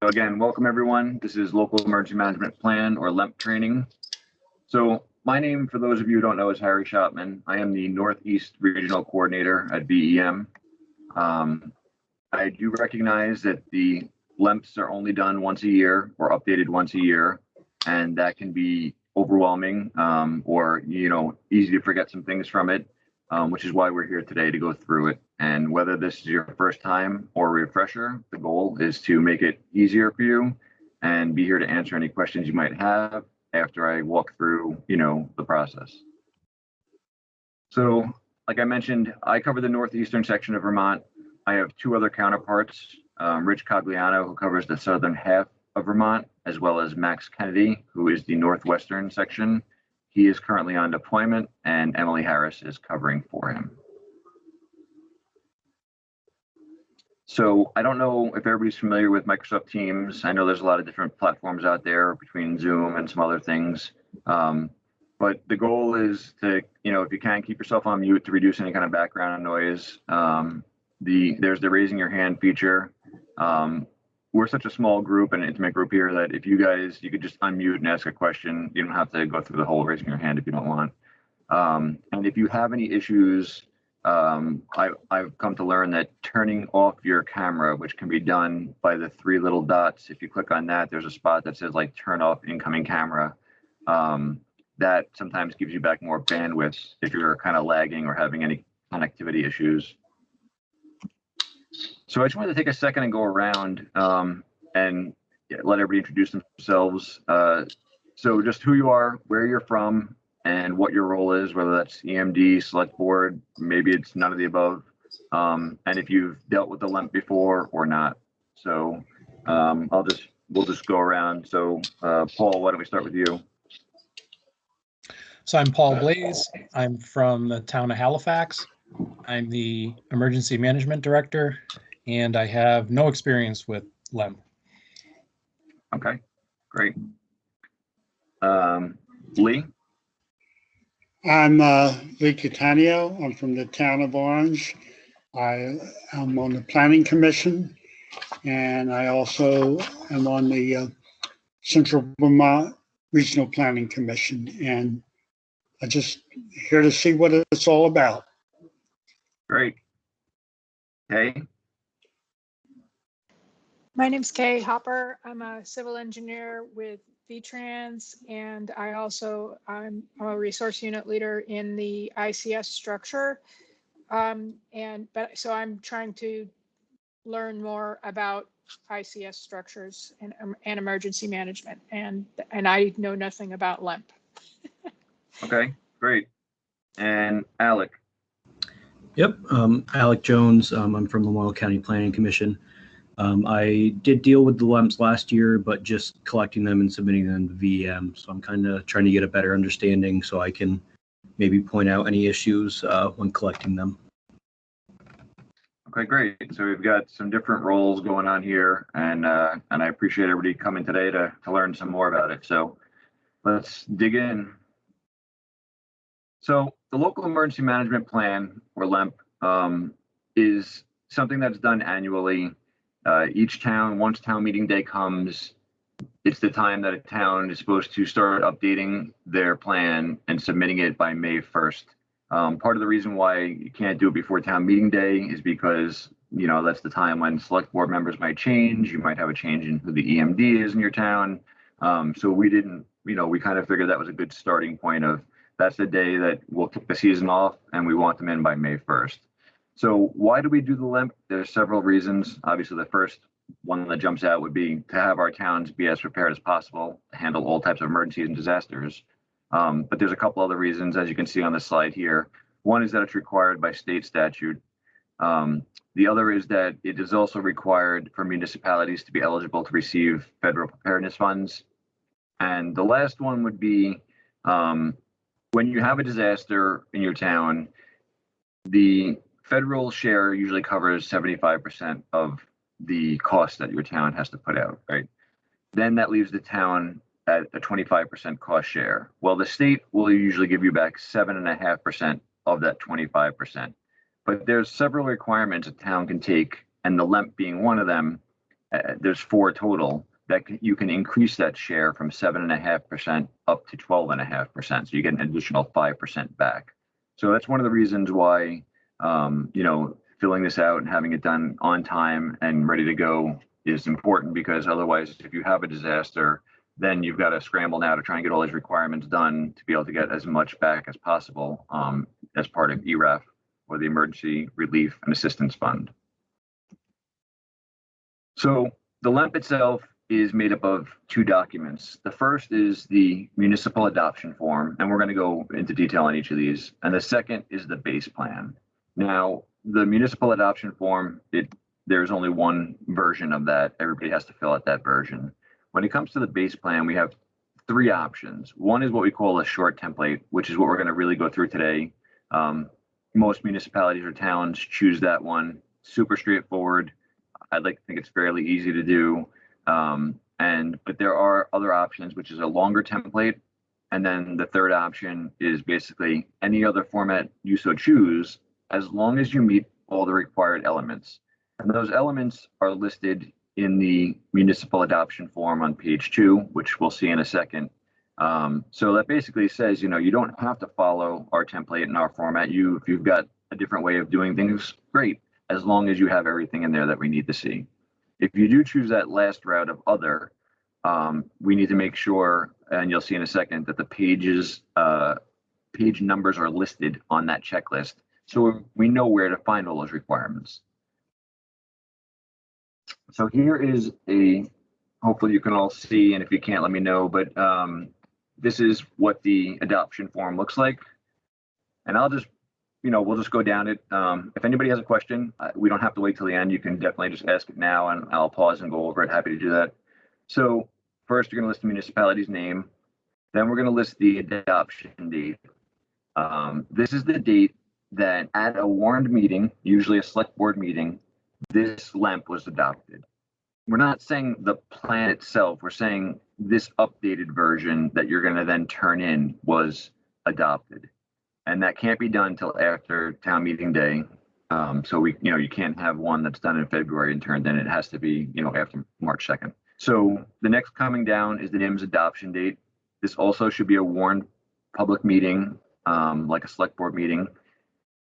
again, welcome everyone. This is Local Emergency Management Plan or LEMP training. So my name, for those of you who don't know, is Harry Shopman. I am the Northeast Regional Coordinator at VEM. I do recognize that the LEMPs are only done once a year or updated once a year, and that can be overwhelming or, easy to forget some things from it, which is why we're here today to go through it. And whether this is your first time or a refresher, the goal is to make it easier for you and be here to answer any questions you might have after I walk through, the process. So, like I mentioned, I cover the northeastern section of Vermont. I have two other counterparts, Rich Cogliano, who covers the southern half of Vermont, as well as Max Kennedy, who is the northwestern section. He is currently on deployment, and Emily Harris is covering for him. So I don't know if everybody's familiar with Microsoft Teams. I know there's a lot of different platforms out there between Zoom and some other things. But the goal is to, if you can, keep yourself on mute to reduce any kind of background noise. There's the raising your hand feature. We're such a small group and intimate group here that if you could just unmute and ask a question. You don't have to go through the whole raising your hand if you don't want. And if you have any issues, I've come to learn that turning off your camera, which can be done by the three little dots, if you click on that, there's a spot that says like turn off incoming camera. That sometimes gives you back more bandwidth if you're kind of lagging or having any connectivity issues. So I just wanted to take a second and go around and let everybody introduce themselves. So just who you are, where you're from, and what your role is, whether that's EMD, select board, maybe it's none of the above, and if you've dealt with the LEMP before or not. So we'll just go around. So Paul, why don't we start with you? So I'm Paul Blaze. I'm from the town of Halifax. I'm the Emergency Management Director, and I have no experience with LEMP. Okay, great. Lee? I'm Lee Catania. I'm from the town of Orange. I am on the Planning Commission, and I also am on the Central Vermont Regional Planning Commission, and I'm just here to see what it's all about. Great. Okay. My name's Kay Hopper. I'm a civil engineer with VTrans, and I'm a resource unit leader in the ICS structure. So I'm trying to learn more about ICS structures and emergency management, and I know nothing about LEMP. Okay, great. And Alec? Yep, Alec Jones. I'm from the Memorial County Planning Commission. I did deal with the LEMPs last year, but just collecting them and submitting them to VEM. So I'm kind of trying to get a better understanding so I can maybe point out any issues when collecting them. Okay, great. So we've got some different roles going on here, and I appreciate everybody coming today to learn some more about it. So let's dig in. So the Local Emergency Management Plan, or LEMP, is something that's done annually. Each town, once town meeting day comes, it's the time that a town is supposed to start updating their plan and submitting it by May 1st. Part of the reason why you can't do it before town meeting day is because, that's the time when select board members might change. You might have a change in who the EMD is in your town. So we didn't, we kind of figured that was a good starting point of that's the day that we'll kick the season off and we want them in by May 1st. So why do we do the LEMP? There's several reasons. Obviously, the first one that jumps out would be to have our towns be as prepared as possible to handle all types of emergencies and disasters. But there's a couple other reasons, as you can see on the slide here. One is that it's required by state statute. The other is that it is also required for municipalities to be eligible to receive federal preparedness funds. And the last one would be when you have a disaster in your town, the federal share usually covers 75% of the cost that your town has to put out, right? Then that leaves the town at a 25% cost share. Well, the state will usually give you back 7.5% of that 25%. But there's several requirements a town can take, and the LEMP being one of them, there's 4 total, that you can increase that share from 7.5% up to 12.5%. So you get an additional 5% back. So that's one of the reasons why, filling this out and having it done on time and ready to go is important, because otherwise, if you have a disaster, then you've got to scramble now to try and get all these requirements done to be able to get as much back as possible as part of ERAF, or the Emergency Relief and Assistance Fund. So the LEMP itself is made up of 2 documents. The first is the municipal adoption form, and we're going to go into detail on each of these. And the second is the base plan. Now, the municipal adoption form, there's only one version of that. Everybody has to fill out that version. When it comes to the base plan, we have 3 options. One is what we call a short template, which is what we're going to really go through today. Most municipalities or towns choose that one. Super straightforward. I'd like to think it's fairly easy to do. But there are other options, which is a longer template. And then the third option is basically any other format you so choose, as long as you meet all the required elements. And those elements are listed in the municipal adoption form on page 2, which we'll see in a second. So that basically says, you don't have to follow our template in our format. If you've got a different way of doing things, great, as long as you have everything in there that we need to see. If you do choose that last route of other, we need to make sure, and you'll see in a second, that the page numbers are listed on that checklist, so we know where to find all those requirements. So here is hopefully you can all see, and if you can't, let me know, but this is what the adoption form looks like. And I'll just, we'll just go down it. If anybody has a question, we don't have to wait till the end. You can definitely just ask it now, and I'll pause and go over it. Happy to do that. So first, you're going to list the municipality's name. Then we're going to list the adoption date. This is the date that at a warned meeting, usually a select board meeting, this LEMP was adopted. We're not saying the plan itself. We're saying this updated version that you're going to then turn in was adopted. And that can't be done until after town meeting day. So you can't have one that's done in February and turned in. It has to be, after March 2nd. So the next coming down is the Nims adoption date. This also should be a warned public meeting, like a select board meeting.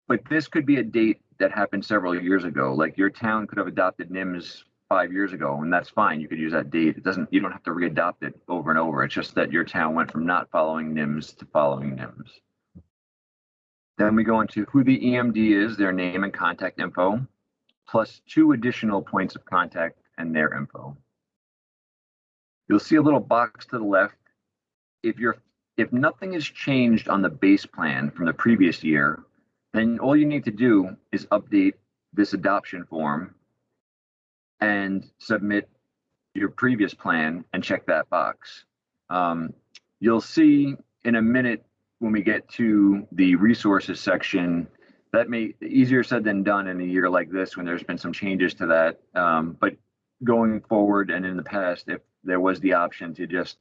But this could be a date that happened several years ago. Like your town could have adopted Nims 5 years ago, and that's fine. You could use that date. You don't have to readopt it over and over. It's just that your town went from not following Nims to following Nims. Then we go into who the EMD is, their name and contact info, plus 2 additional points of contact and their info. You'll see a little box to the left. If nothing has changed on the base plan from the previous year, then all you need to do is update this adoption form and submit your previous plan and check that box. You'll see in a minute when we get to the resources section, that may be easier said than done in a year like this when there's been some changes to that. But going forward and in the past, if there was the option to just,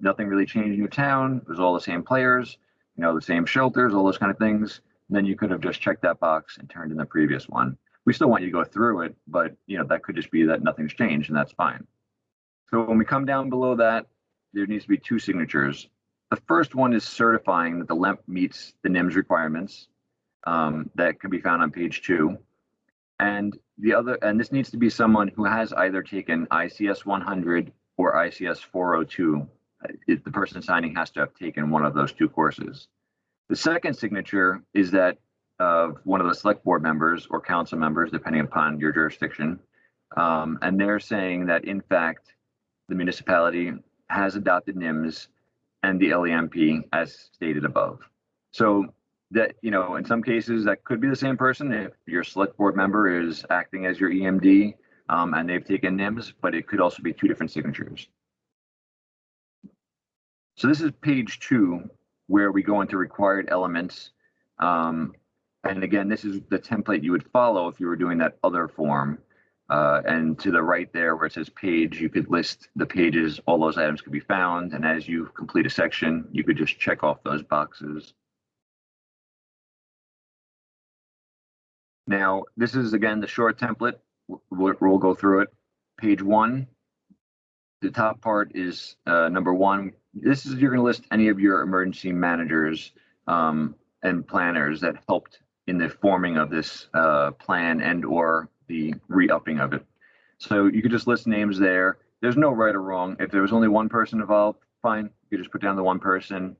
nothing really changed in your town, it was all the same players, the same shelters, all those kind of things, then you could have just checked that box and turned in the previous one. We still want you to go through it, but that could just be that nothing's changed, and that's fine. So when we come down below that, there needs to be 2 signatures. The first one is certifying that the LEMP meets the Nims requirements. That can be found on page 2. And this needs to be someone who has either taken ICS 100 or ICS 402. The person signing has to have taken one of those 2 courses. The second signature is that of one of the select board members or council members, depending upon your jurisdiction. And they're saying that, in fact, the municipality has adopted Nims and the LEMP as stated above. So that, in some cases, that could be the same person if your select board member is acting as your EMD and they've taken Nims, but it could also be 2 different signatures. So this is page 2, where we go into required elements. And again, this is the template you would follow if you were doing that other form. And to the right there where it says page, you could list the pages, all those items could be found. And as you complete a section, you could just check off those boxes. Now, this is, again, the short template. We'll go through it. page 1. The top part is number 1. This is, you're going to list any of your emergency managers and planners that helped in the forming of this plan and or the re-upping of it. So you could just list names there. There's no right or wrong. If there was only one person involved, fine. You could just put down the one person.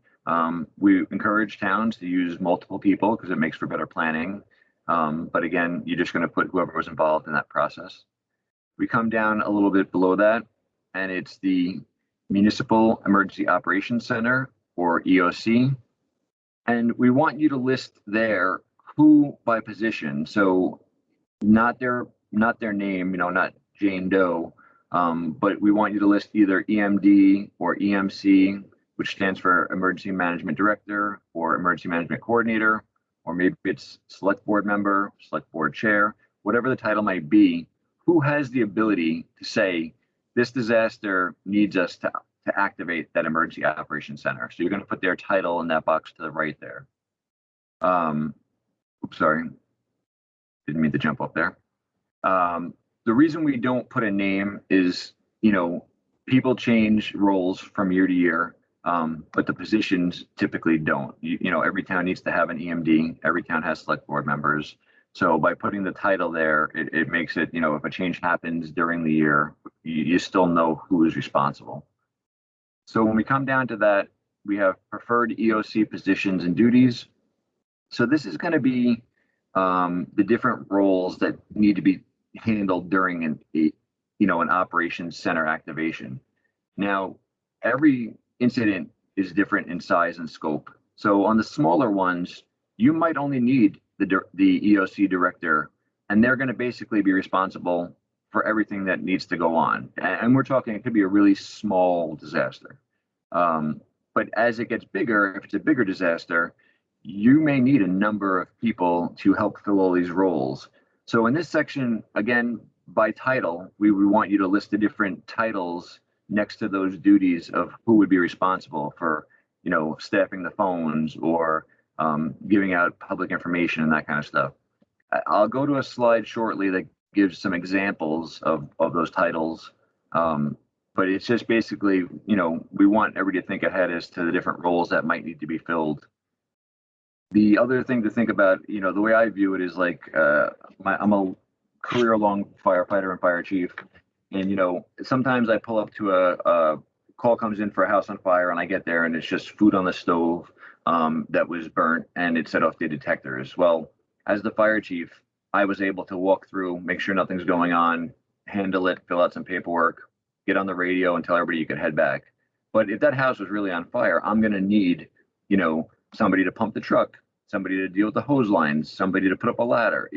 We encourage towns to use multiple people because it makes for better planning. But again, you're just going to put whoever was involved in that process. We come down a little bit below that, and it's the Municipal Emergency Operations Center, or EOC. And we want you to list there who by position. So not their name, not Jane Doe, but we want you to list either EMD or EMC, which stands for Emergency Management Director or Emergency Management Coordinator, or maybe it's Select Board Member, Select Board Chair, whatever the title might be. Who has the ability to say, this disaster needs us to activate that Emergency Operations Center? So you're going to put their title in that box to the right there. Oops, sorry. Didn't mean to jump up there. The reason we don't put a name is, people change roles from year to year, but the positions typically don't. Every town needs to have an EMD. Every town has select board members. So by putting the title there, it makes it, if a change happens during the year, you still know who is responsible. So when we come down to that, we have preferred EOC positions and duties. So this is going to be the different roles that need to be handled during an operations center activation. Now, every incident is different in size and scope. So on the smaller ones, you might only need the EOC director, and they're going to basically be responsible for everything that needs to go on. And we're talking, it could be a really small disaster. But as it gets bigger, if it's a bigger disaster, you may need a number of people to help fill all these roles. So in this section, again, by title, we want you to list the different titles next to those duties of who would be responsible for, staffing the phones or giving out public information and that kind of stuff. I'll go to a slide shortly that gives some examples of those titles. But it's just basically, we want everybody to think ahead as to the different roles that might need to be filled. The other thing to think about, the way I view it is like, I'm a career-long firefighter and fire chief. And, sometimes I pull up to a call comes in for a house on fire, and I get there and it's just food on the stove that was burnt, and it set off the detectors. Well, as the fire chief, I was able to walk through, make sure nothing's going on, handle it, fill out some paperwork, get on the radio and tell everybody you could head back. But if that house was really on fire, I'm going to need, somebody to pump the truck, somebody to deal with the hose lines, somebody to put up a ladder,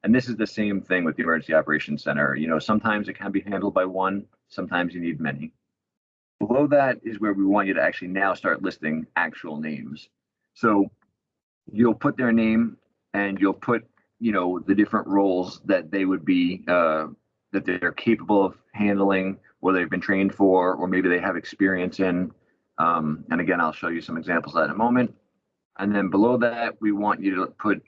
and this is the same thing with the Emergency Operations Center. Sometimes it can be handled by one, sometimes you need many. Below that is where we want you to actually now start listing actual names. So you'll put their name and you'll put, the different roles that they would be, that they're capable of handling, or they've been trained for, or maybe they have experience in. And again, I'll show you some examples of that in a moment. And then below that, we want you to put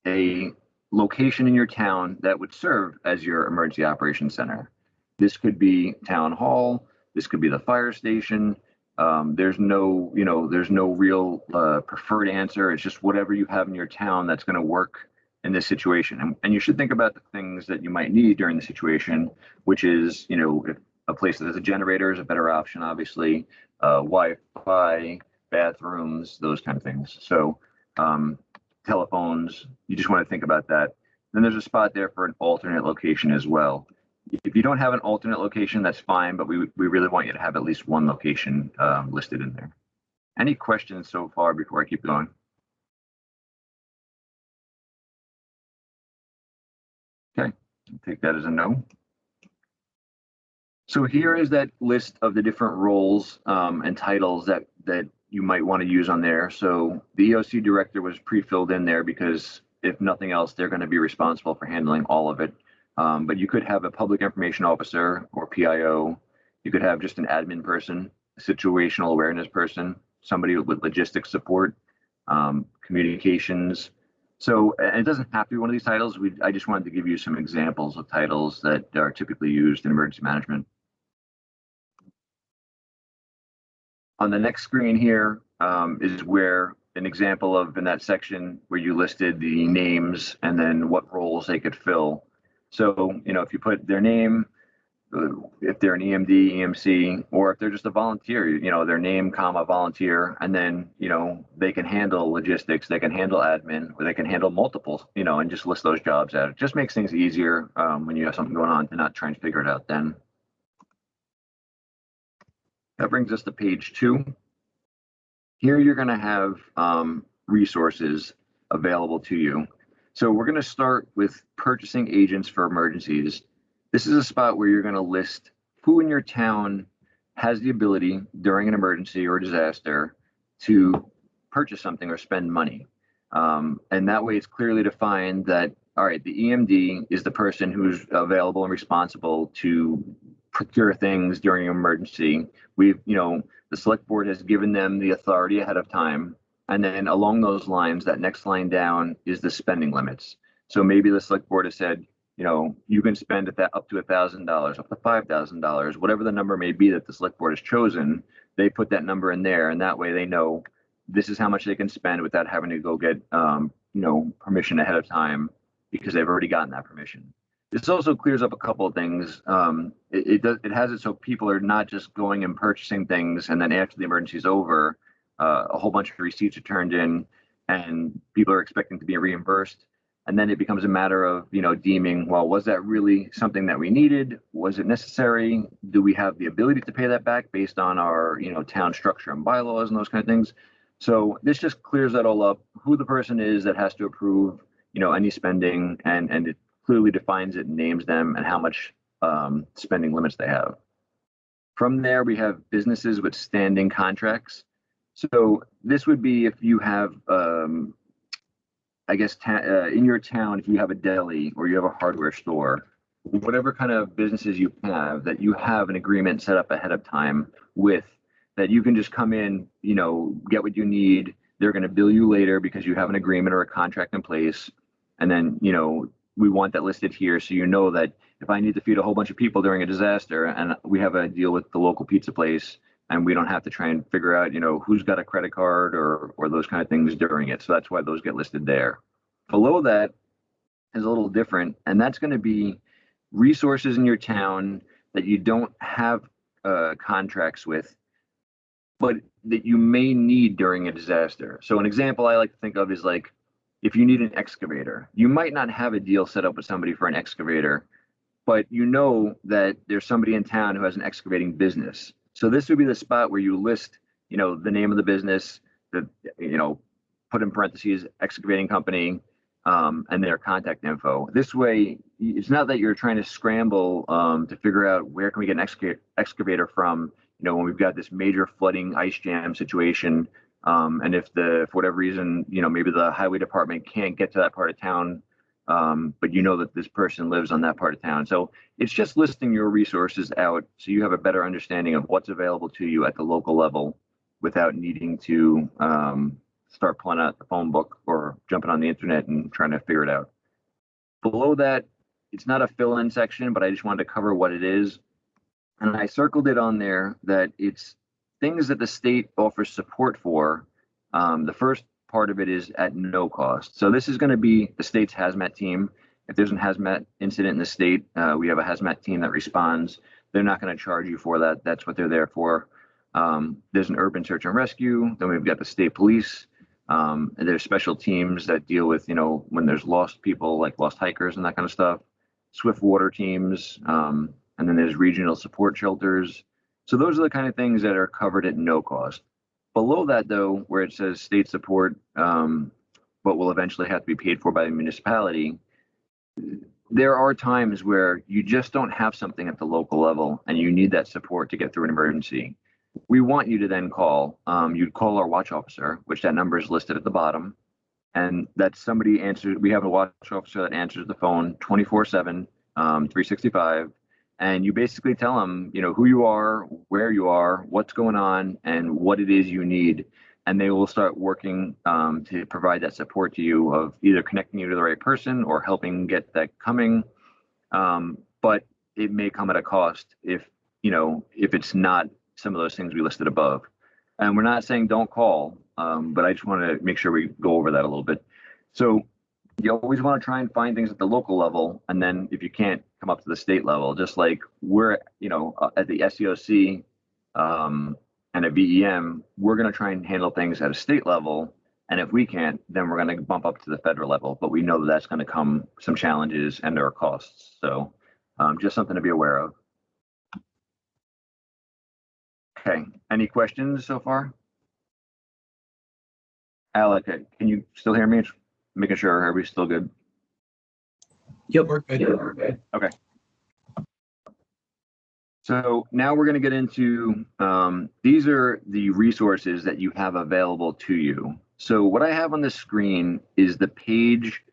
a location in your town that would serve as your emergency operations center. This could be town hall. This could be the fire station. There's no real preferred answer. It's just whatever you have in your town that's going to work in this situation. And you should think about the things that you might need during the situation, which is, if a place that has a generator is a better option, obviously, Wi-Fi, bathrooms, those kind of things. So telephones, you just want to think about that. Then there's a spot there for an alternate location as well. If you don't have an alternate location, that's fine, but we really want you to have at least one location listed in there. Any questions so far before I keep going? Okay, I'll take that as a no. So here is that list of the different roles and titles that you might want to use on there. So the EOC director was pre-filled in there because if nothing else, they're going to be responsible for handling all of it. But you could have a public information officer or PIO. You could have just an admin person, a situational awareness person, somebody with logistics support, communications, So and it doesn't have to be one of these titles. I just wanted to give you some examples of titles that are typically used in emergency management. On the next screen here is where an example of in that section where you listed the names and then what roles they could fill. So, if you put their name, if they're an EMD, EMC, or if they're just a volunteer, their name, comma, volunteer, and then, they can handle logistics, they can handle admin, or they can handle multiple, and just list those jobs out. It just makes things easier when you have something going on to not try and figure it out then. That brings us to page 2. Here you're going to have resources available to you. So we're going to start with purchasing agents for emergencies. This is a spot where you're going to list who in your town has the ability during an emergency or disaster to purchase something or spend money. And that way it's clearly defined that, all right, the EMD is the person who's available and responsible to procure things during an emergency. We've, the select board has given them the authority ahead of time. And then along those lines, that next line down is the spending limits. So maybe the select board has said, you can spend up to $1,000, up to $5,000, whatever the number may be that the select board has chosen. They put that number in there, and that way they know this is how much they can spend without having to go get, permission ahead of time because they've already gotten that permission. This also clears up a couple of things. It has it so people are not just going and purchasing things, and then after the emergency is over, a whole bunch of receipts are turned in, and people are expecting to be reimbursed. And then it becomes a matter of, deeming, well, was that really something that we needed? Was it necessary? Do we have the ability to pay that back based on our, town structure and bylaws and those kind of things? So this just clears that all up, who the person is that has to approve, any spending, and it clearly defines it and names them and how much spending limits they have. From there, we have businesses with standing contracts. So this would be if you have, in your town, if you have a deli or you have a hardware store, whatever kind of businesses you have, that you have an agreement set up ahead of time with, that you can just come in, get what you need. They're going to bill you later because you have an agreement or a contract in place. And then, we want that listed here so that if I need to feed a whole bunch of people during a disaster and we have a deal with the local pizza place, and we don't have to try and figure out, who's got a credit card or those kind of things during it. So that's why those get listed there. Below that is a little different, and that's going to be resources in your town that you don't have contracts with, but that you may need during a disaster. So an example I like to think of is like, if you need an excavator, you might not have a deal set up with somebody for an excavator, but that there's somebody in town who has an excavating business. So this would be the spot where you list, the name of the business, put in parentheses, excavating company, and their contact info. This way, it's not that you're trying to scramble to figure out where can we get an excavator from, when we've got this major flooding ice jam situation. And if for whatever reason, maybe the highway department can't get to that part of town, but that this person lives on that part of town. So it's just listing your resources out so you have a better understanding of what's available to you at the local level without needing to start pulling out the phone book or jumping on the internet and trying to figure it out. Below that, it's not a fill-in section, but I just wanted to cover what it is. And I circled it on there that it's things that the state offers support for. The first part of it is at no cost. So this is going to be the state's hazmat team. If there's a hazmat incident in the state, we have a hazmat team that responds. They're not going to charge you for that. That's what they're there for. There's an urban search and rescue. Then we've got the state police. And there's special teams that deal with, when there's lost people, like lost hikers and that kind of stuff. Swift water teams. And then there's regional support shelters. So those are the kind of things that are covered at no cost. Below that, though, where it says state support, but will eventually have to be paid for by the municipality, there are times where you just don't have something at the local level and you need that support to get through an emergency. We want you to then call. You'd call our watch officer, which that number is listed at the bottom. And that's somebody answers. We have a watch officer that answers the phone 24/7, 365. And you basically tell them, who you are, where you are, what's going on, and what it is you need. and they will start working to provide that support to you of either connecting you to the right person or helping get that coming. But it may come at a cost if it's not some of those things we listed above. And we're not saying don't call, but I just want to make sure we go over that a little bit. So you always want to try and find things at the local level, and then if you can't, come up to the state level. Just like we're, at the SEOC and at VEM, we're going to try and handle things at a state level, and if we can't, then we're going to bump up to the federal level. But we know that that's going to come some challenges and there are costs. So just something to be aware of. Okay, any questions so far? Alec, can you still hear me? Making sure everybody's still good. Yep, we're good. Yeah, we're good. Okay. So now we're going to get into, these are the resources that you have available to you. So what I have on the screen is the page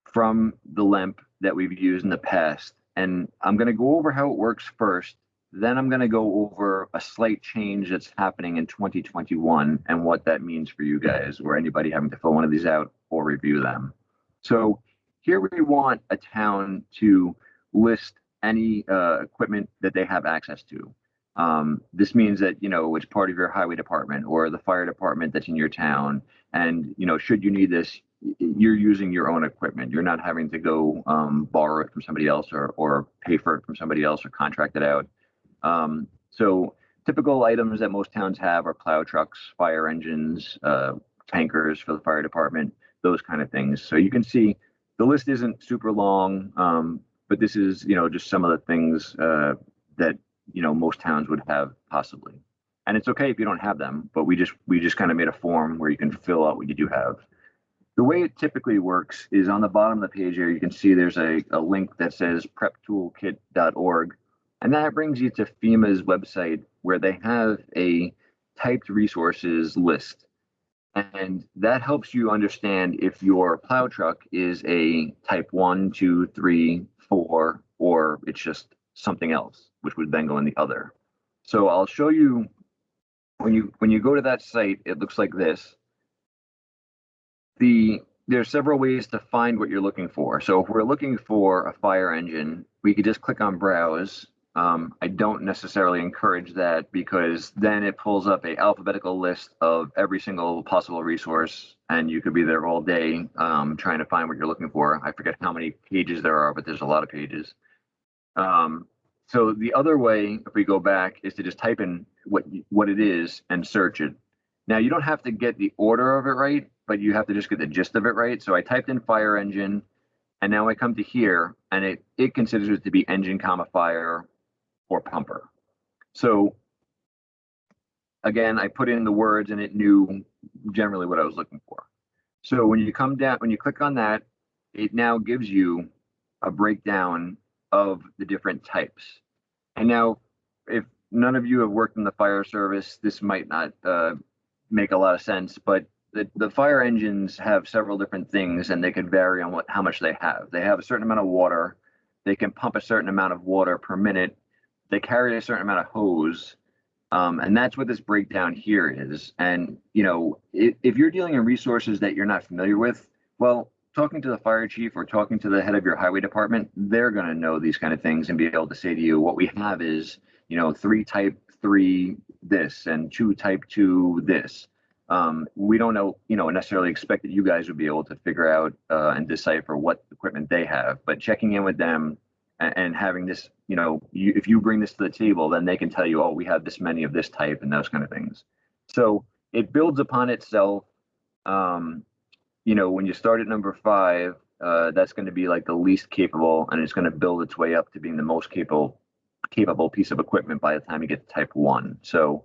from the LEMP that we've used in the past. And I'm going to go over how it works first. Then I'm going to go over a slight change that's happening in 2021 and what that means for you guys or anybody having to fill one of these out or review them. So here we want a town to list any equipment that they have access to. This means that, it's part of your highway department or the fire department that's in your town. And, should you need this, you're using your own equipment. You're not having to go borrow it from somebody else or pay for it from somebody else or contract it out. So typical items that most towns have are plow trucks, fire engines, tankers for the fire department, those kind of things. So you can see the list isn't super long, but this is, just some of the things that, most towns would have possibly. And it's okay if you don't have them, but we just kind of made a form where you can fill out what you do have. The way it typically works is on the bottom of the page here, you can see there's a link that says preptoolkit.org. And that brings you to FEMA's website where they have a typed resources list. And that helps you understand if your plow truck is a type 1, 2, 3, 4, or it's just something else, which would then go in the other. So I'll show you when you go to that site, it looks like this. There's several ways to find what you're looking for. So if we're looking for a fire engine, we could just click on browse. I don't necessarily encourage that because then it pulls up a alphabetical list of every single possible resource, and you could be there all day trying to find what you're looking for. I forget how many pages there are, but there's a lot of pages. So the other way, if we go back, is to just type in what it is and search it. Now you don't have to get the order of it right, but you have to just get the gist of it right. So I typed in fire engine, and now I come to here, and it considers it to be engine, fire, or pumper. So again, I put in the words and it knew generally what I was looking for. So when you come down, when you click on that, it now gives you a breakdown of the different types. And now, if none of you have worked in the fire service, this might not make a lot of sense, but the fire engines have several different things and they could vary on how much they have. They have a certain amount of water. They can pump a certain amount of water per minute. They carry a certain amount of hose. And that's what this breakdown here is. And, if you're dealing in resources that you're not familiar with, well, talking to the fire chief or talking to the head of your highway department, they're going to know these kind of things and be able to say to you, what we have is, 3 type 3 this and 2 type 2 this. We don't know, necessarily expect that you guys would be able to figure out and decipher what equipment they have, but checking in with them and having this, if you bring this to the table, then they can tell you, oh, we have this many of this type and those kind of things. So it builds upon itself. When you start at number 5, that's going to be like the least capable, and it's going to build its way up to being the most capable piece of equipment by the time you get to type 1. So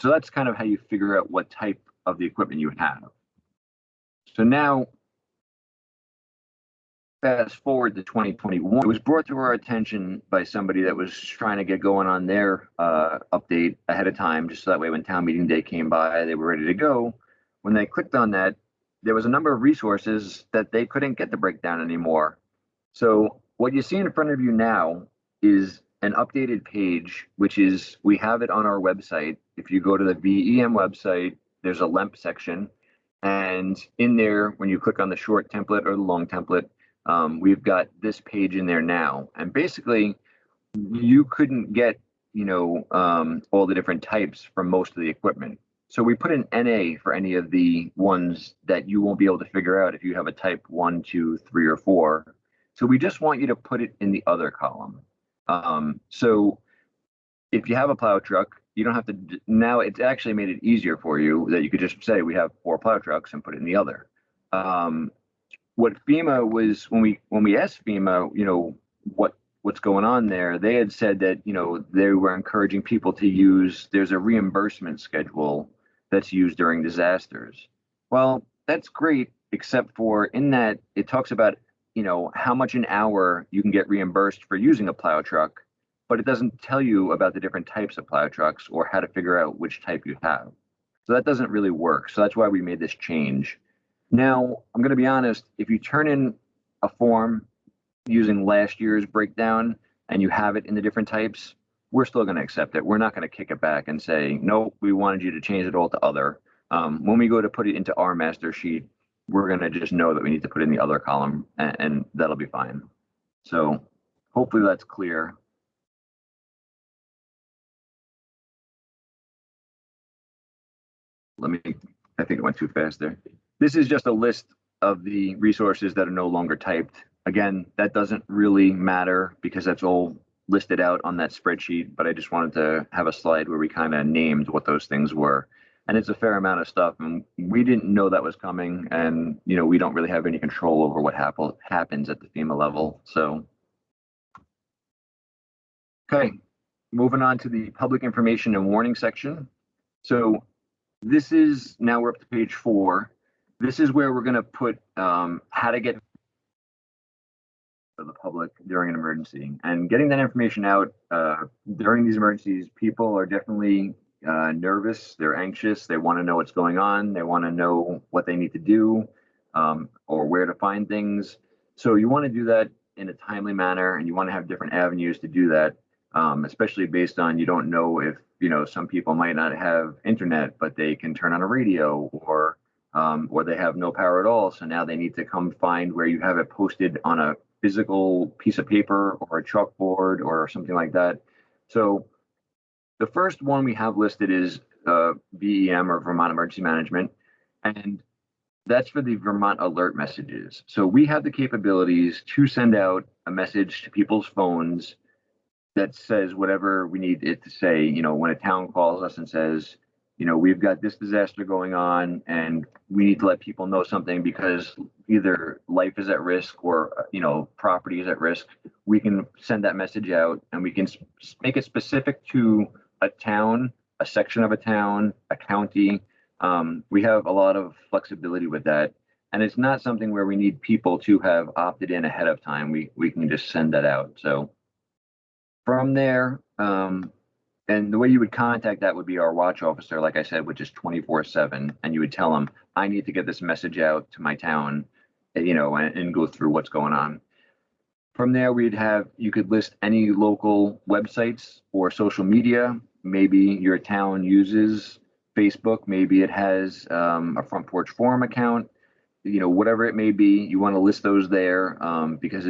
that's kind of how you figure out what type of the equipment you have. So now, fast forward to 2021, it was brought to our attention by somebody that was trying to get going on their update ahead of time, just so that way when town meeting day came by, they were ready to go. When they clicked on that, there was a number of resources that they couldn't get the breakdown anymore. So what you see in front of you now is an updated page, which is, we have it on our website. If you go to the VEM website there's a LEMP section. And in there, when you click on the short template or the long template, we've got this page in there now. And basically, you couldn't get, all the different types from most of the equipment. So we put an NA for any of the ones that you won't be able to figure out if you have a type 1, 2, 3, or 4. So we just want you to put it in the other column. So if you have a plow truck, you don't have to, now it's actually made it easier for you that you could just say we have 4 plow trucks and put it in the other. What FEMA was, when we asked FEMA, what's going on there, they had said that, they were encouraging people to use, there's a reimbursement schedule that's used during disasters. Well, that's great, except for in that it talks about, how much an hour you can get reimbursed for using a plow truck, but it doesn't tell you about the different types of plow trucks or how to figure out which type you have. So that doesn't really work. So that's why we made this change. Now, I'm going to be honest, if you turn in a form using last year's breakdown and you have it in the different types, we're still going to accept it. We're not going to kick it back and say, no, we wanted you to change it all to other. When we go to put it into our master sheet, we're going to just know that we need to put it in the other column, and that'll be fine. So hopefully that's clear. I think it went too fast there. This is just a list of the resources that are no longer typed. Again, that doesn't really matter because that's all listed out on that spreadsheet, but I just wanted to have a slide where we kind of named what those things were. And it's a fair amount of stuff, and we didn't know that was coming, and we don't really have any control over what happens at the FEMA level. So, okay, moving on to the public information and warning section. So this is, now we're up to page 4. This is where we're going to put how to get for the public during an emergency, and getting that information out during these emergencies. People are definitely nervous, they're anxious, they want to know what's going on, they want to know what they need to do or where to find things. So you want to do that in a timely manner, and you want to have different avenues to do that, especially based on, you don't know if, some people might not have internet, but they can turn on a radio, or they have no power at all. So now they need to come find where you have it posted on a physical piece of paper or a chalkboard or something like that. So the first one we have listed is VEM, or Vermont Emergency Management, and that's for the Vermont alert messages. So we have the capabilities to send out a message to people's phones that says whatever we need it to say. When a town calls us and says, we've got this disaster going on and we need to let people know something because either life is at risk or, property is at risk, we can send that message out, and we can make it specific to a town, a section of a town, a county. We have a lot of flexibility with that. And it's not something where we need people to have opted in ahead of time. We can just send that out. So from there, and the way you would contact that would be our watch officer, like I said, which is 24/7. And you would tell them, I need to get this message out to my town, and go through what's going on. From there, you could list any local websites or social media. Maybe your town uses Facebook. Maybe it has a Front Porch Forum account. Whatever it may be, you want to list those there because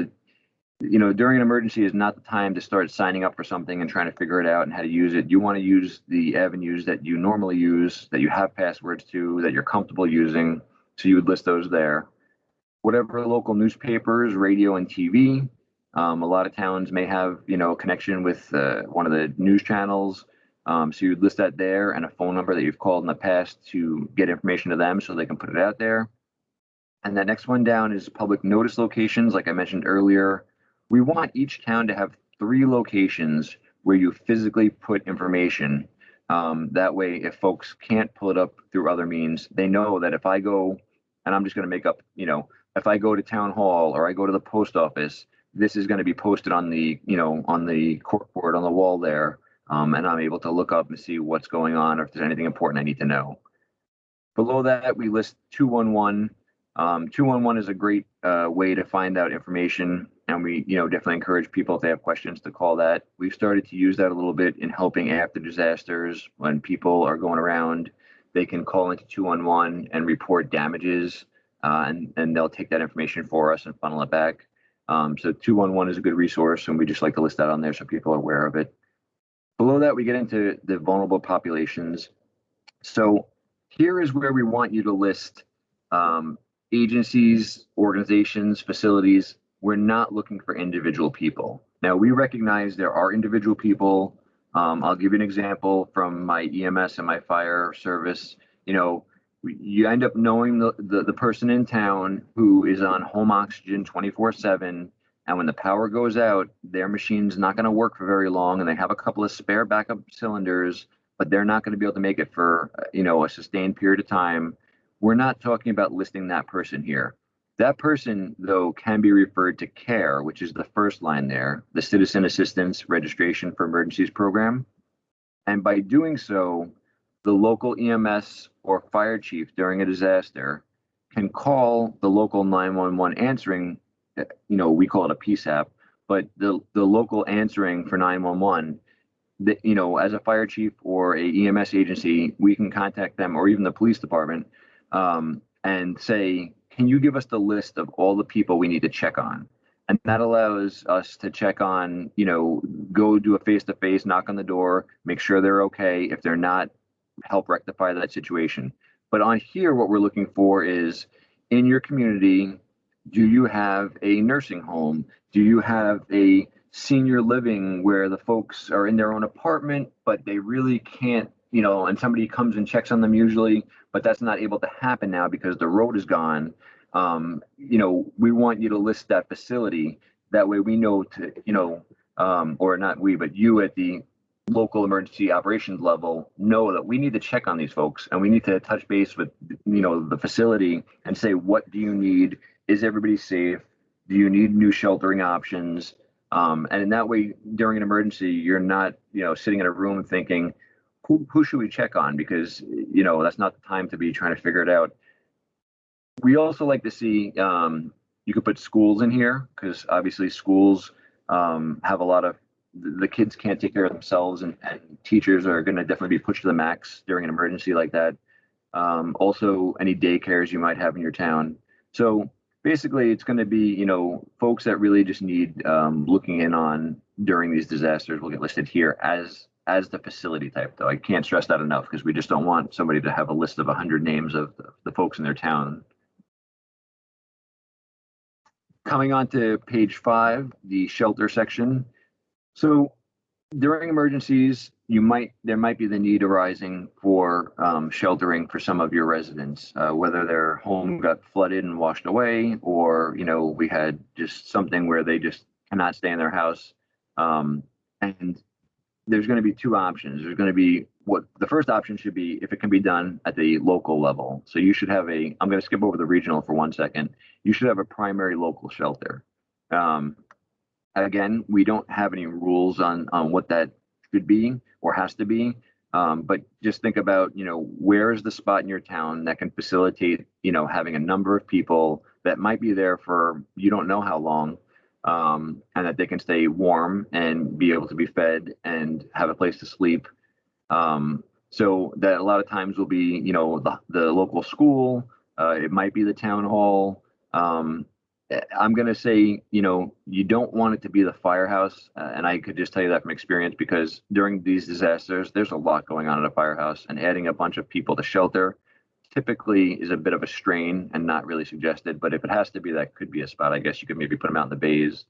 during an emergency is not the time to start signing up for something and trying to figure it out and how to use it. You want to use the avenues that you normally use, that you have passwords to, that you're comfortable using. So you would list those there. Whatever local newspapers, radio, and TV. A lot of towns may have, connection with one of the news channels. So you'd list that there, and a phone number that you've called in the past to get information to them so they can put it out there. And that next one down is public notice locations. Like I mentioned earlier, we want each town to have 3 locations where you physically put information. That way, if folks can't pull it up through other means, they know that if I go, and I'm just going to make up, if I go to town hall or I go to the post office, this is going to be posted on the, on the corkboard on the wall there. And I'm able to look up and see what's going on, or if there's anything important I need to know. Below that, we list 211. 211 is a great way to find out information, and we definitely encourage people, if they have questions, to call that. We've started to use that a little bit in helping after disasters, when people are going around they can call into 211 and report damages, and they'll take that information for us and funnel it back. So 211 is a good resource, and we just like to list that on there so people are aware of it. Below that, we get into the vulnerable populations. So here is where we want you to list agencies, organizations, facilities. We're not looking for individual people. Now, we recognize there are individual people. I'll give you an example from my EMS and my fire service. You know, you end up knowing the person in town who is on home oxygen 24/7. And when the power goes out, their machine's not going to work for very long, and they have a couple of spare backup cylinders, but they're not going to be able to make it for, a sustained period of time. We're not talking about listing that person here. That person, though, can be referred to CARE, which is the first line there, the Citizen Assistance Registration for Emergencies program. And by doing so, the local EMS or fire chief during a disaster can call the local 911 answering, we call it a PSAP, but the local answering for 911, as a fire chief or a EMS agency, we can contact them, or even the police department, and say, can you give us the list of all the people we need to check on? And that allows us to check on, go do a face-to-face, knock on the door, make sure they're okay. If they're not, help rectify that situation. But on here, what we're looking for is, in your community, do you have a nursing home? Do you have a senior living where the folks are in their own apartment, but they really can't, and somebody comes and checks on them usually, but that's not able to happen now because the road is gone. We want you to list that facility. That way we know to, or not we, but you at the local emergency operations level know that we need to check on these folks, and we need to touch base with, the facility and say, what do you need? Is everybody safe? Do you need new sheltering options? And in that way, during an emergency, you're not, sitting in a room thinking, who should we check on? Because, that's not the time to be trying to figure it out. We also like to see, you could put schools in here, because obviously schools have a lot of, the kids can't take care of themselves, and teachers are going to definitely be pushed to the max during an emergency like that. Also, any daycares you might have in your town. So basically, it's going to be, folks that really just need looking in on during these disasters will get listed here as the facility type, though. I can't stress that enough, because we just don't want somebody to have a list of 100 names of the folks in their town. Coming on to page 5, the shelter section. So during emergencies, there might be the need arising for sheltering for some of your residents, whether their home got flooded and washed away, or we had just something where they just cannot stay in their house. And there's going to be two options. There's going to be what the first option should be, if it can be done at the local level. So you should have I'm going to skip over the regional for 1 second. You should have a primary local shelter. Again, we don't have any rules on what that should be or has to be. But just think about, where is the spot in your town that can facilitate, having a number of people that might be there for, you don't know how long, and that they can stay warm and be able to be fed and have a place to sleep. So that a lot of times will be, the local school, it might be the town hall. I'm going to say, you don't want it to be the firehouse. And I could just tell you that from experience, because during these disasters, there's a lot going on at a firehouse, and adding a bunch of people to shelter typically is a bit of a strain and not really suggested. But if it has to be, that could be a spot. I guess you could maybe put them out in the bays.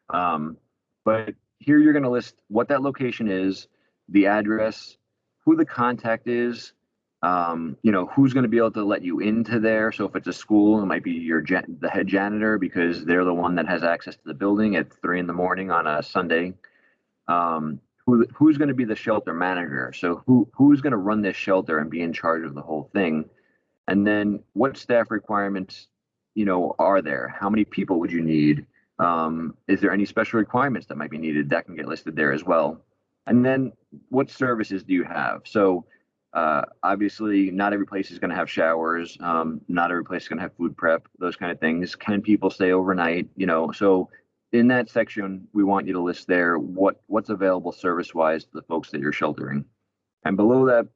But here you're going to list what that location is, the address, who the contact is, who's going to be able to let you into there. So if it's a school, it might be the head janitor, because they're the one that has access to the building at 3 in the morning on a Sunday. Who's going to be the shelter manager? So who's going to run this shelter and be in charge of the whole thing? And then what staff requirements, are there? How many people would you need? Is there any special requirements that might be needed? That can get listed there as well. And then what services do you have? So obviously, not every place is going to have showers. Not every place is going to have food prep, those kind of things. Can people stay overnight? So in that section, we want you to list there what's available service-wise to the folks that you're sheltering. And below that,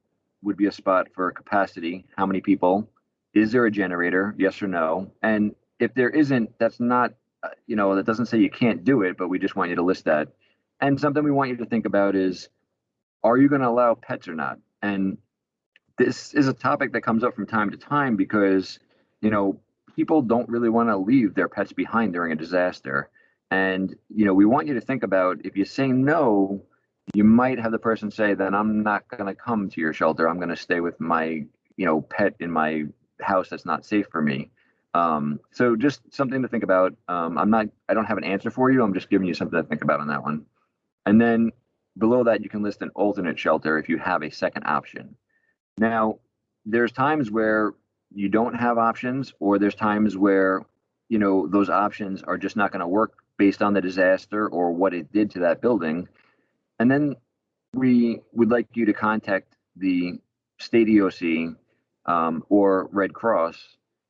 would be a spot for capacity. How many people? Is there a generator? Yes or no? And if there isn't, that's not, that doesn't say you can't do it, but we just want you to list that. And something we want you to think about is, are you going to allow pets or not? And this is a topic that comes up from time to time because, people don't really want to leave their pets behind during a disaster. And, we want you to think about, if you say no, you might have the person say, then I'm not going to come to your shelter. I'm going to stay with my, pet in my house that's not safe for me. So just something to think about. I don't have an answer for you. I'm just giving you something to think about on that one. And then below that, you can list an alternate shelter if you have a second option. Now, there's times where you don't have options, or there's times where, those options are just not going to work based on the disaster or what it did to that building. And then we would like you to contact the state EOC or Red Cross.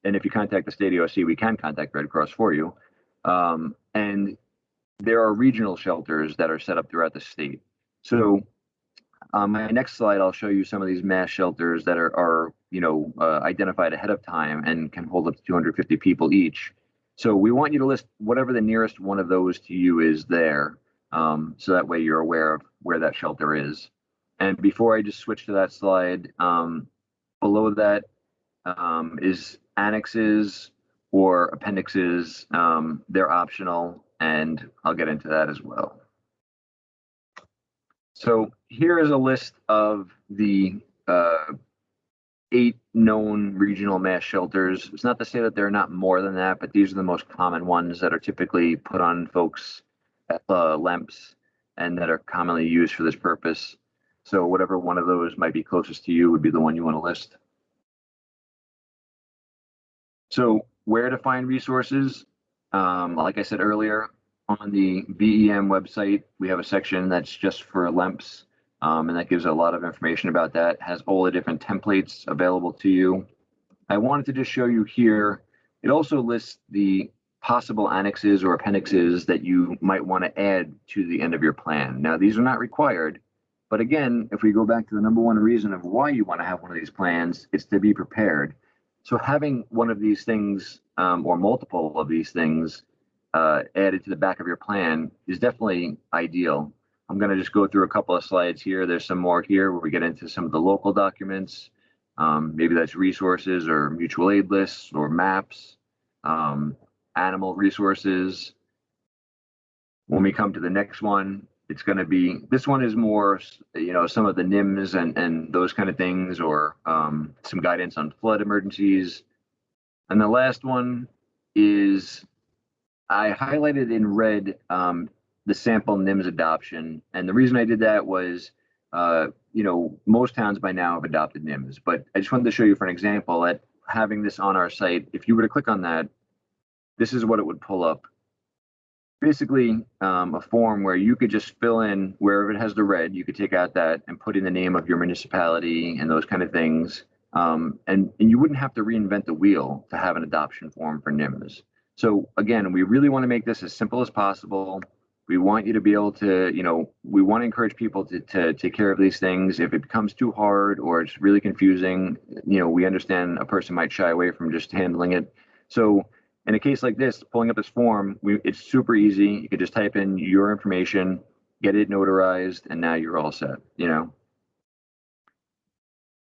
And if you contact the state EOC, we can contact Red Cross for you. And there are regional shelters that are set up throughout the state. So on my next slide, I'll show you some of these mass shelters that are identified ahead of time and can hold up to 250 people each. So we want you to list whatever the nearest one of those to you is there. So that way you're aware of where that shelter is. And before I just switch to that slide, below that is annexes or appendixes. They're optional, and I'll get into that as well. So here is a list of the 8 known regional mass shelters. It's not to say that there are not more than that, but these are the most common ones that are typically put on folks' LEMPs and that are commonly used for this purpose. So whatever one of those might be closest to you would be the one you want to list. So where to find resources? Like I said earlier, on the VEM website, we have a section that's just for LEMPs, and that gives a lot of information about that. It has all the different templates available to you. I wanted to just show you here. It also lists the possible annexes or appendixes that you might want to add to the end of your plan. Now, these are not required, but again, if we go back to the number one reason of why you want to have one of these plans, it's to be prepared. So having one of these things or multiple of these things added to the back of your plan is definitely ideal. I'm going to just go through a couple of slides here. There's some more here where we get into some of the local documents. Maybe that's resources or mutual aid lists or maps, animal resources. When we come to the next one, it's going to be, this one is more, some of the Nims and those kind of things, or some guidance on flood emergencies. And the last one is, I highlighted in red the sample Nims adoption. And the reason I did that was, most towns by now have adopted Nims, but I just wanted to show you for an example that having this on our site, if you were to click on that, this is what it would pull up. Basically, a form where you could just fill in wherever it has the red, you could take out that and put in the name of your municipality and those kind of things. And you wouldn't have to reinvent the wheel to have an adoption form for Nims. So again, we really want to make this as simple as possible. We want you to be able to, we want to encourage people to take care of these things. If it becomes too hard or it's really confusing, we understand a person might shy away from just handling it. So in a case like this, pulling up this form, it's super easy. You could just type in your information, get it notarized, and now you're all set,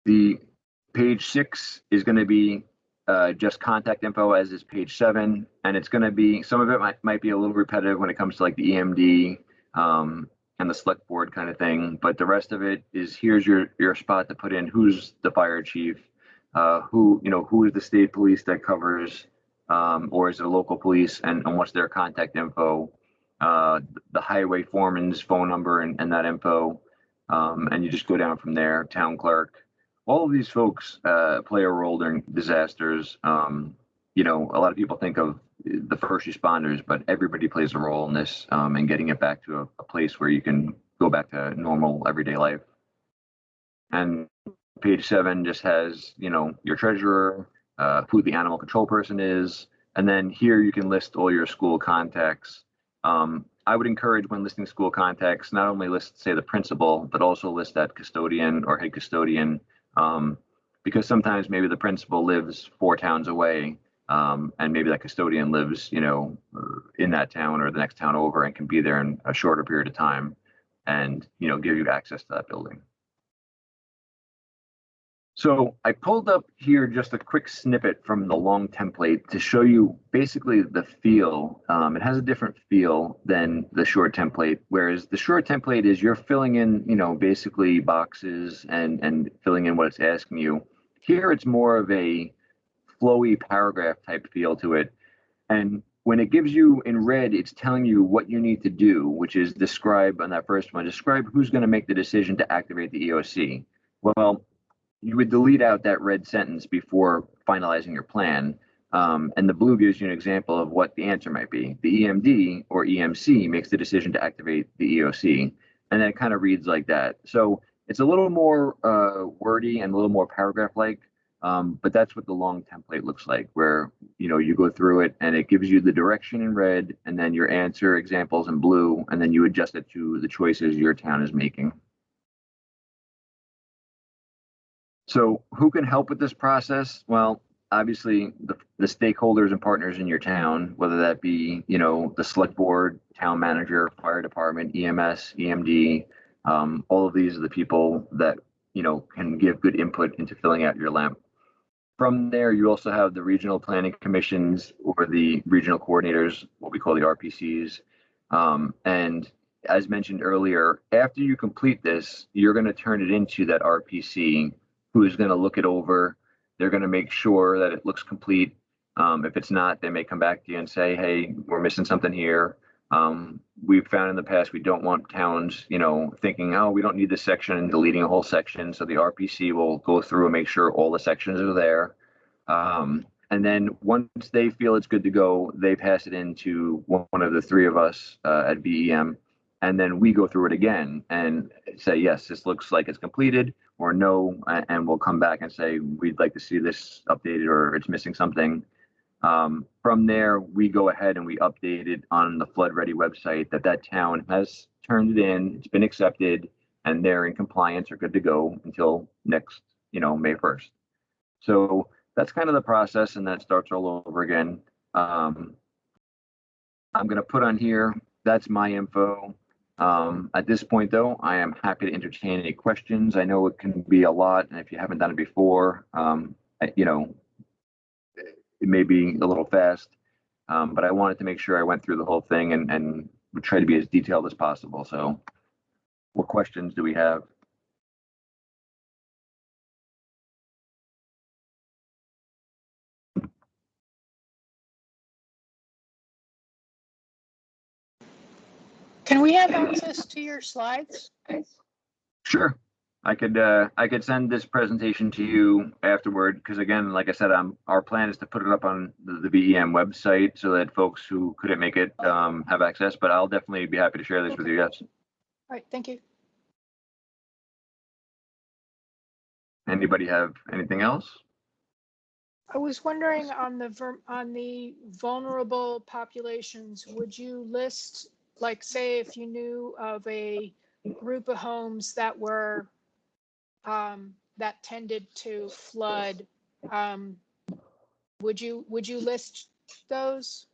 The page 6 is going to be just contact info, as is page 7. And it's going to be, some of it might be a little repetitive when it comes to like the EMD and the select board kind of thing. But the rest of it is, here's your spot to put in who's the fire chief, who is the state police that covers, or is it a local police, and what's their contact info, the highway foreman's phone number and that info, and you just go down from there, town clerk. All of these folks play a role during disasters. A lot of people think of the first responders, but everybody plays a role in this and getting it back to a place where you can go back to normal everyday life. And page 7 just has, your treasurer, who the animal control person is, and then here you can list all your school contacts. I would encourage, when listing school contacts, not only list, say, the principal, but also list that custodian or head custodian, Because sometimes maybe the principal lives 4 towns away, and maybe that custodian lives, in that town or the next town over and can be there in a shorter period of time and, give you access to that building. So I pulled up here just a quick snippet from the long template to show you basically the feel. It has a different feel than the short template, whereas the short template is you're filling in, basically boxes and filling in what it's asking you. Here it's more of a flowy paragraph type feel to it. And when it gives you in red, it's telling you what you need to do, which is describe on that first one, describe who's going to make the decision to activate the EOC. Well, you would delete out that red sentence before finalizing your plan. And the blue gives you an example of what the answer might be. The EMD or EMC makes the decision to activate the EOC. And then it kind of reads like that. So it's a little more wordy and a little more paragraph-like, but that's what the long template looks like, where you go through it and it gives you the direction in red and then your answer examples in blue, and then you adjust it to the choices your town is making. So who can help with this process? Well, obviously the stakeholders and partners in your town, whether that be, the select board, town manager, fire department, EMS, EMD, all of these are the people that, can give good input into filling out your LEMP. From there, you also have the regional planning commissions or the regional coordinators, what we call the RPCs. And as mentioned earlier, after you complete this, you're going to turn it into that RPC who is going to look it over. They're going to make sure that it looks complete. If it's not, they may come back to you and say, hey, we're missing something here. We've found in the past, we don't want towns, thinking, oh, we don't need this section and deleting a whole section. So the RPC will go through and make sure all the sections are there. And then once they feel it's good to go, they pass it into one of the three of us at VEM. And then we go through it again and say, yes, this looks like it's completed, or no, and we'll come back and say, we'd like to see this updated or it's missing something. From there, we go ahead and we update it on the Flood Ready website that town has turned it in, it's been accepted, and they're in compliance or good to go until next, May 1st. So that's kind of the process, and that starts all over again. I'm going to put on here, that's my info. At this point, though, I am happy to entertain any questions. I know it can be a lot, and if you haven't done it before, it may be a little fast, but I wanted to make sure I went through the whole thing and would try to be as detailed as possible. So what questions do we have? Can we have access to your slides? Sure. I could send this presentation to you afterward, because again, like I said, our plan is to put it up on the VEM website so that folks who couldn't make it have access, but I'll definitely be happy to share this with you guys. All right, thank you. Anybody have anything else? I was wondering on the vulnerable populations, would you list, like, say, if you knew of a group of homes that were that tended to flood, would you list those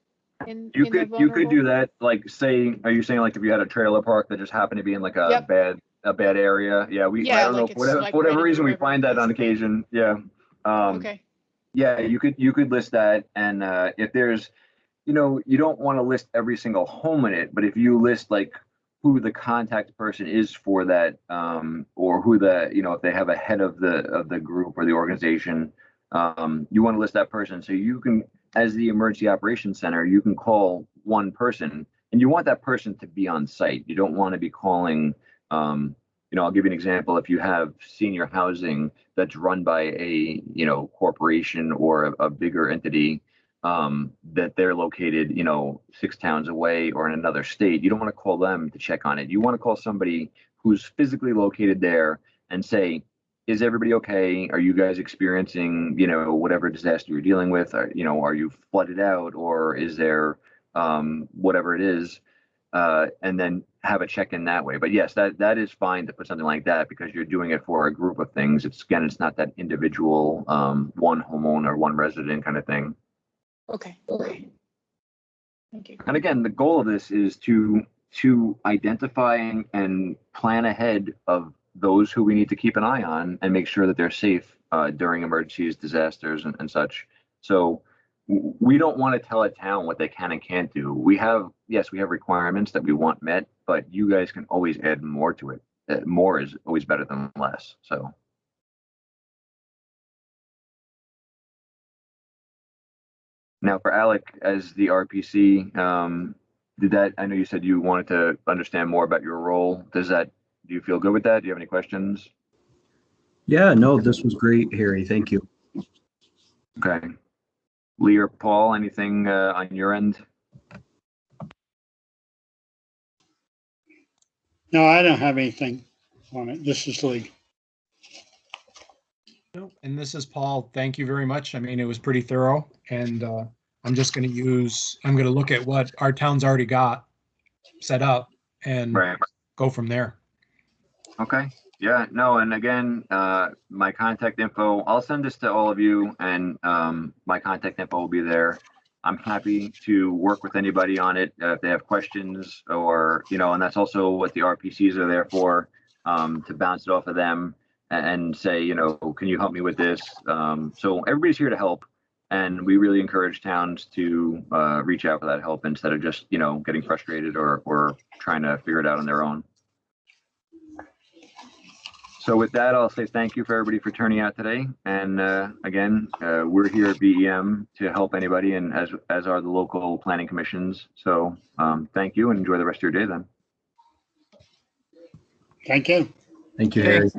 in You the could vulnerable? do that. Like, are you saying like if you had a trailer park that just happened to be in like a bad area? Yeah, I don't know, like for whatever right reason we river, find that on basically. occasion. Yeah. Okay. Yeah, you could list that, and if there's, you don't want to list every single home in it, but if you list like who the contact person is for that, or who if they have a head of the group or the organization, you want to list that person so you can, as the emergency operations center, you can call one person, and you want that person to be on site. You don't want to be calling, I'll give you an example. If you have senior housing that's run by a, corporation or a bigger entity, that they're located, 6 towns away or in another state, you don't want to call them to check on it. You want to call somebody who's physically located there and say, is everybody okay? Are you guys experiencing, whatever disaster you're dealing with? Are you flooded out, or is there, whatever it is? and then have a check-in that way. But yes, that is fine to put something like that because you're doing it for a group of things. It's again, it's not that individual one homeowner, one resident kind of thing. Okay. Thank you. And again, the goal of this is to identify and plan ahead of those who we need to keep an eye on and make sure that they're safe during emergencies, disasters, and such. So we don't want to tell a town what they can and can't do. We have requirements that we want met, but you guys can always add more to it. More is always better than less. So. Now for Alec as the RPC, I know you said you wanted to understand more about your role. Do you feel good with that? Do you have any questions? Yeah, no, this was great, Harry. Thank you. Okay. Lee or Paul, anything on your end? No, I don't have anything on it. This is Lee. No, and this is Paul. Thank you very much. I mean, it was pretty thorough, and I'm going to look at what our town's already got set up and go from there. Okay. Yeah, no, and again, my contact info, I'll send this to all of you, and my contact info will be there. I'm happy to work with anybody on it if they have questions or, and that's also what the RPCs are there for, to bounce it off of them and say, can you help me with this? So everybody's here to help, and we really encourage towns to reach out for that help instead of just, getting frustrated or trying to figure it out on their own. So with that, I'll say thank you for everybody for turning out today. And again, we're here at BEM to help anybody, and as are the local planning commissions. So thank you and enjoy the rest of your day then. Thank you. Thank you, Harry.